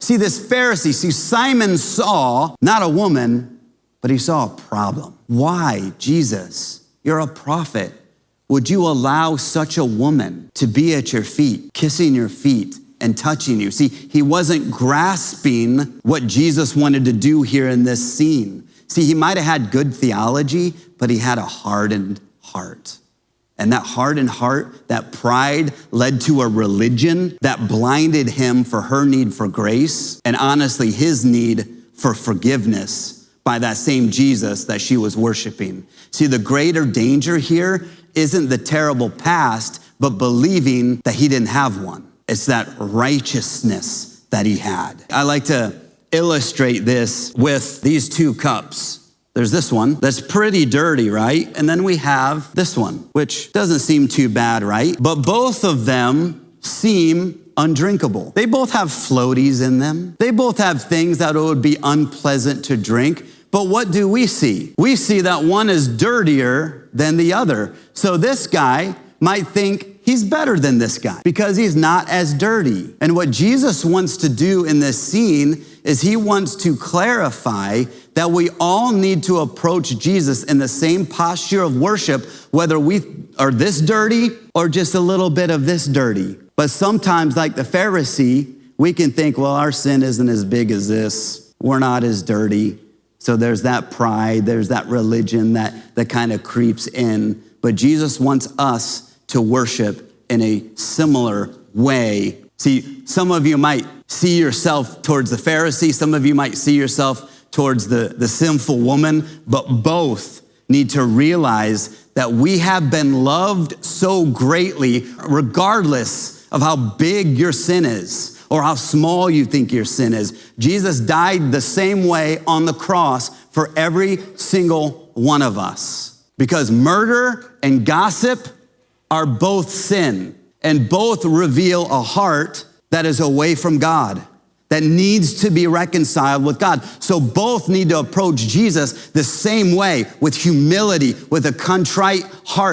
See, this Pharisee, Simon saw not a woman, but he saw a problem. Why, Jesus? You're a prophet. Would you allow such a woman to be at your feet, kissing your feet and touching you? See, he wasn't grasping what Jesus wanted to do here in this scene. See, he might have had good theology, but he had a hardened heart. And that hardened heart, that pride led to a religion that blinded him for her need for grace and honestly his need for forgiveness by that same Jesus that she was worshiping. See, the greater danger here isn't the terrible past, but believing that he didn't have one. It's that righteousness that he had. I like to illustrate this with these two cups. There's this one that's pretty dirty, right? And then we have this one, which doesn't seem too bad, right? But both of them seem undrinkable. They both have floaties in them. They both have things that would be unpleasant to drink. But what do we see? We see that one is dirtier than the other. So this guy might think he's better than this guy because he's not as dirty. And what Jesus wants to do in this scene is he wants to clarify that we all need to approach Jesus in the same posture of worship, whether we are this dirty or just a little bit of this dirty. But sometimes, like the Pharisee, we can think, well, our sin isn't as big as this. We're not as dirty. So there's that pride, there's that religion that kind of creeps in. But Jesus wants us to worship in a similar way. See, some of you might see yourself towards the Pharisee. Some of you might see yourself towards the sinful woman, but both need to realize that we have been loved so greatly, regardless of how big your sin is or how small you think your sin is. Jesus died the same way on the cross for every single one of us. Because murder and gossip are both sin, and both reveal a heart that is away from God, that needs to be reconciled with God. So both need to approach Jesus the same way, with humility, with a contrite heart.